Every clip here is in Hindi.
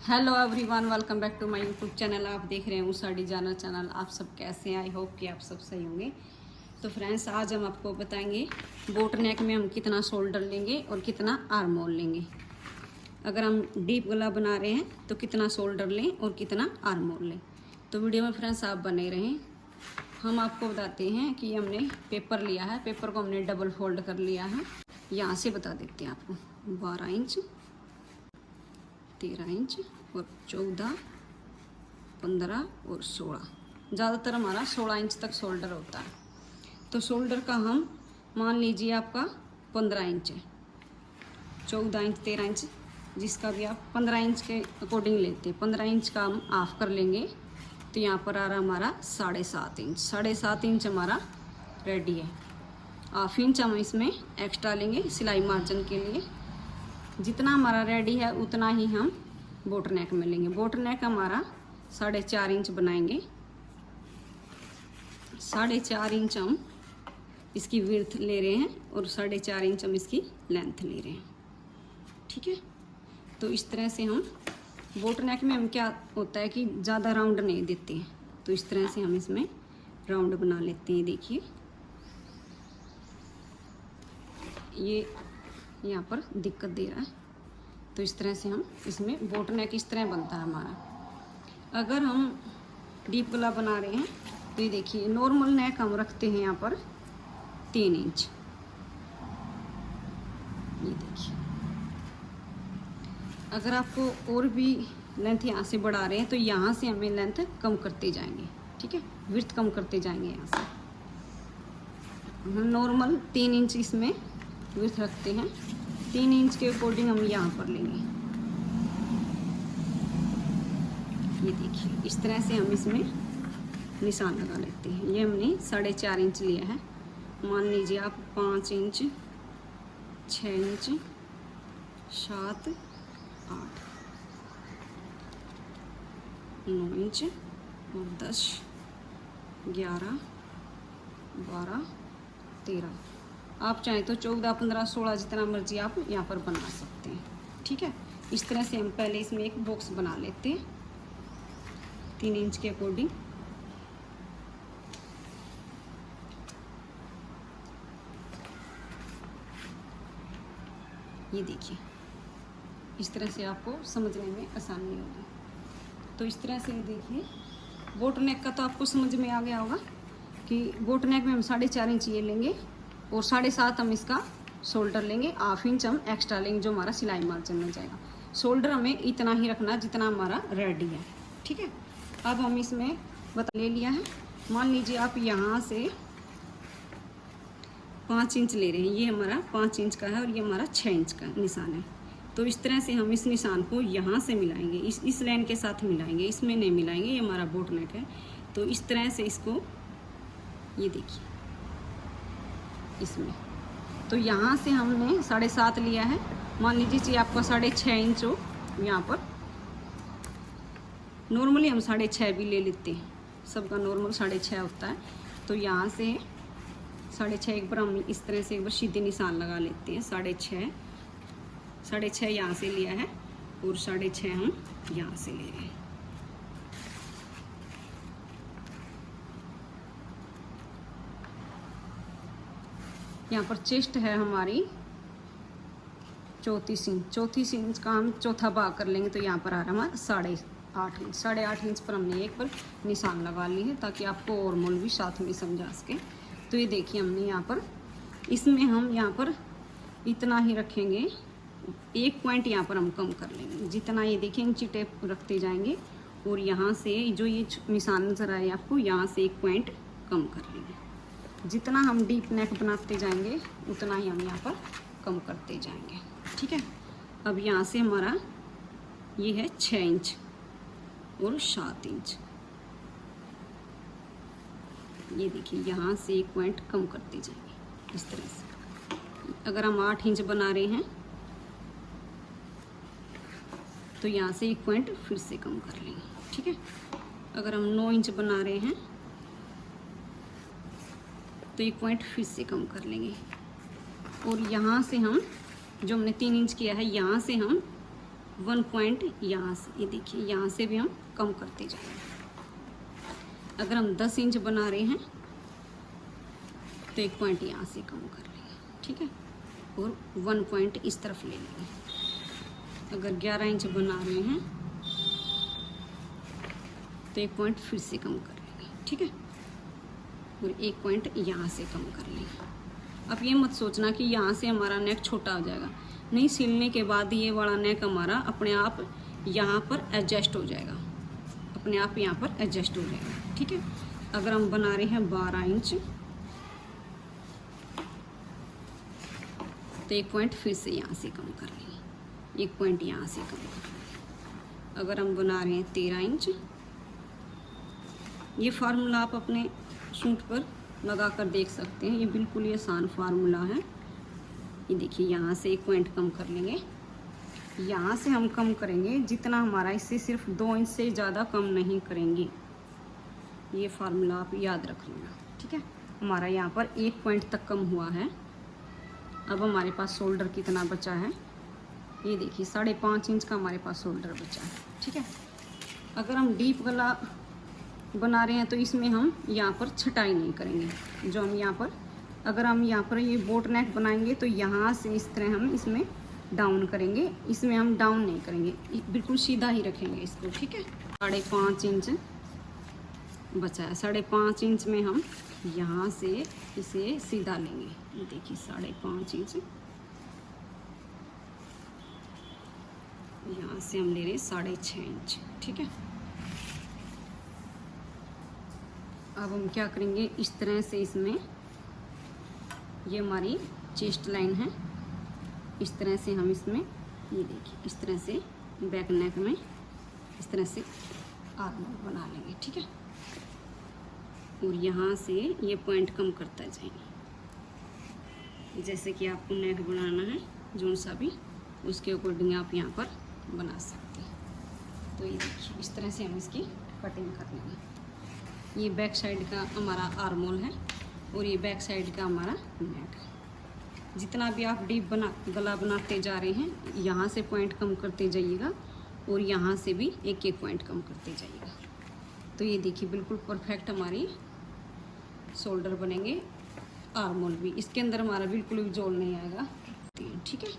Hello everyone, welcome back to my YouTube channel. आप देख रहे हैं उषा डिजाइनर चैनल। आप सब कैसे हैं? आई होप कि आप सब सही होंगे। तो फ्रेंड्स, आज हम आपको बताएंगे बोट नेक में हम कितना शोल्डर लेंगे और कितना आर्म होल लेंगे। अगर हम डीप गला बना रहे हैं तो कितना शोल्डर लें और कितना आर्म होल लें। तो वीडियो में फ्रेंड्स आप बने रहें। हम आपको बताते हैं कि हमने पेपर लिया है, पेपर को हमने डबल फोल्ड कर लिया है। यहाँ से बता देते हैं आपको 12 इंच, 13 इंच और 14, 15 और 16। ज़्यादातर हमारा 16 इंच तक शोल्डर होता है। तो शोल्डर का हम मान लीजिए आपका 15 इंच है, 14 इंच, 13 इंच, जिसका भी आप 15 इंच के अकॉर्डिंग लेते हैं। 15 इंच का हम ऑफ कर लेंगे तो यहाँ पर आ रहा हमारा 7.5 इंच। 7.5 इंच हमारा रेडी है। हाफ इंच हम इसमें एक्स्ट्रा लेंगे सिलाई मार्जिन के लिए। जितना हमारा रेडी है उतना ही हम बोट नेक में लेंगे। बोट नेक हमारा 4.5 इंच बनाएंगे। 4.5 इंच हम इसकी विड्थ ले रहे हैं और 4.5 इंच हम इसकी लेंथ ले रहे हैं। ठीक है, तो इस तरह से हम बोट नेक में हम क्या होता है कि ज़्यादा राउंड नहीं देते हैं, तो इस तरह से हम इसमें राउंड बना लेते हैं। देखिए ये यहाँ पर दिक्कत दे रहा है, तो इस तरह से हम इसमें बोट नेक इस तरह बनता है हमारा। अगर हम डीप गला बना रहे हैं तो ये देखिए नॉर्मल नेक हम रखते हैं यहाँ पर 3 इंच। ये देखिए, अगर आपको और भी लेंथ यहाँ से बढ़ा रहे हैं तो यहाँ से हमें लेंथ कम करते जाएंगे। ठीक है, विड्थ कम करते जाएंगे। यहाँ से हम नॉर्मल 3 इंच इसमें विड्थ रखते हैं। 3 इंच के अकॉर्डिंग हम यहाँ पर लेंगे। ये देखिए इस तरह से हम इसमें निशान लगा लेते हैं। ये हमने 4.5 इंच लिया है। मान लीजिए आप 5 इंच, 6 इंच, 7, 8, 9 इंच और 10, 11, 12, 13। आप चाहें तो 14, 15, 16 जितना मर्जी आप यहाँ पर बना सकते हैं। ठीक है, इस तरह से हम पहले इसमें एक बॉक्स बना लेते हैं 3 इंच के अकॉर्डिंग। ये देखिए इस तरह से आपको समझने में आसानी होगी। तो इस तरह से देखिए बोट नेक का तो आपको समझ में आ गया होगा कि बोट नेक में हम 4.5 इंच ये लेंगे और 7.5 हम इसका शोल्डर लेंगे। हाफ इंच हम एक्स्ट्रा लेंगे जो हमारा सिलाई मार्जिन में जाएगा। शोल्डर हमें इतना ही रखना जितना हमारा रेडी है। ठीक है, अब हम इसमें बता ले लिया है। मान लीजिए आप यहाँ से 5 इंच ले रहे हैं। ये हमारा 5 इंच का है और ये हमारा 6 इंच का निशान है। तो इस तरह से हम इस निशान को यहाँ से मिलाएंगे, इस लाइन के साथ मिलाएंगे, इसमें नहीं मिलाएंगे। ये हमारा बोट नेक है। तो इस तरह से इसको, ये देखिए इसमें, तो यहाँ से हमने 7.5 लिया है। मान लीजिए कि आपका 6.5 इंच हो। यहाँ पर नॉर्मली हम 6.5 भी ले लेते हैं, सबका नॉर्मल 6.5 होता है। तो यहाँ से 6.5 एक बार हम इस तरह से एक बार सीधे निशान लगा लेते हैं। 6.5 यहाँ से लिया है और 6.5 हम यहाँ से ले रहे हैं। यहाँ पर चेस्ट है हमारी 34 इंच। 34 इंच का हम चौथा भाग कर लेंगे तो यहाँ पर आ रहा है हमारा 8.5 इंच। 8.5 इंच पर हमने एक बार निशान लगा ली है ताकि आपको और मोल भी साथ में समझा सके। तो ये देखिए हमने यहाँ पर, इसमें हम यहाँ पर इतना ही रखेंगे। एक पॉइंट यहाँ पर हम कम कर लेंगे। जितना ये देखिए इंची टेप रखते जाएंगे और यहाँ से जो ये निशान नजर आए आपको, यहाँ से एक पॉइंट कम कर लेंगे। जितना हम डीप नेक बनाते जाएंगे उतना ही हम यहाँ पर कम करते जाएंगे। ठीक है, अब यहाँ से हमारा ये है 6 इंच और 7 इंच। ये देखिए यहाँ से एक पॉइंट कम करते जाएंगे इस तरह से। अगर हम 8 इंच बना रहे हैं तो यहाँ से एक पॉइंट फिर से कम कर लेंगे। ठीक है, अगर हम 9 इंच बना रहे हैं तो एक पॉइंट फिर से कम कर लेंगे। और यहाँ से हम जो हमने 3 इंच किया है, यहाँ से हम 1 पॉइंट यहाँ से, ये देखिए यहाँ से भी हम कम करते जाएंगे। अगर हम 10 इंच बना रहे हैं तो 1 पॉइंट यहाँ से कम कर लेंगे, ठीक है, और 1 पॉइंट इस तरफ ले लेंगे। अगर 11 इंच बना रहे हैं तो 1 पॉइंट फिर से कम कर लेंगे, ठीक है, और 1 पॉइंट यहाँ से कम कर लेंगे। अब ये मत सोचना कि यहाँ से हमारा नेक छोटा हो जाएगा, नहीं, सिलने के बाद ये वाला नेक हमारा अपने आप यहाँ पर एडजस्ट हो जाएगा, अपने आप यहाँ पर एडजस्ट हो जाएगा, ठीक है। अगर हम बना रहे हैं 12 इंच तो 1 पॉइंट फिर से यहाँ से कम कर लेंगे, 1 पॉइंट यहाँ से कम कर लेंगे। अगर हम बना रहे हैं 13 इंच, ये फार्मूला आप अपने सूट पर लगा कर देख सकते हैं, ये बिल्कुल ही आसान फार्मूला है। ये देखिए यहाँ से 1 पॉइंट कम कर लेंगे, यहाँ से हम कम करेंगे जितना हमारा, इससे सिर्फ 2 इंच से ज़्यादा कम नहीं करेंगे। ये फार्मूला आप याद रख लेना, ठीक है। हमारा यहाँ पर 1 पॉइंट तक कम हुआ है। अब हमारे पास शोल्डर कितना बचा है, ये देखिए 5.5 इंच का हमारे पास शोल्डर बचा है, ठीक है। अगर हम डीप गला बना रहे हैं तो इसमें हम यहाँ पर छटाई नहीं करेंगे। जो हम यहाँ पर, अगर हम यहाँ पर ये बोट नेक बनाएंगे तो यहाँ से इस तरह हम इसमें डाउन करेंगे, इसमें हम डाउन नहीं करेंगे, बिल्कुल सीधा ही रखेंगे इसको, ठीक है। 5.5 इंच बचा है, 5.5 इंच में हम यहाँ से इसे सीधा लेंगे। ये देखिए 5.5 इंच, यहाँ से हम ले रहे हैं 6.5 इंच, ठीक है। अब हम क्या करेंगे, इस तरह से इसमें, ये हमारी चेस्ट लाइन है, इस तरह से हम इसमें, ये देखिए इस तरह से बैक नेक में इस तरह से आर्म बना लेंगे, ठीक है। और यहाँ से ये पॉइंट कम करता जाएंगे, जैसे कि आपको नेक बनाना है जोन सा भी, उसके अकॉर्डिंग आप यहाँ पर बना सकते हैं। तो ये देखिए इस तरह से हम इसकी कटिंग कर लेंगे। ये बैक साइड का हमारा आर्म होल है और ये बैक साइड का हमारा नेक है। जितना भी आप डीप गला बनाते जा रहे हैं, यहाँ से पॉइंट कम करते जाइएगा और यहाँ से भी 1-1 पॉइंट कम करते जाइएगा। तो ये देखिए बिल्कुल परफेक्ट हमारी शोल्डर बनेंगे, आर्म होल भी, इसके अंदर हमारा बिल्कुल भी जोड़ नहीं आएगा, ठीक है।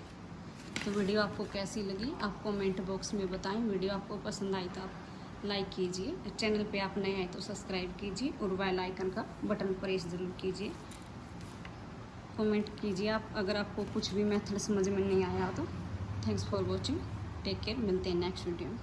तो वीडियो आपको कैसी लगी आप कमेंट बॉक्स में बताएं। वीडियो आपको पसंद आई तो आप लाइक कीजिए, चैनल पे आप नए आए तो सब्सक्राइब कीजिए और बेल आइकन का बटन प्रेस ज़रूर कीजिए। कमेंट कीजिए आप अगर आपको कुछ भी मेथड समझ में नहीं आया तो। Thanks for watching, take care, मिलते हैं नेक्स्ट वीडियो में।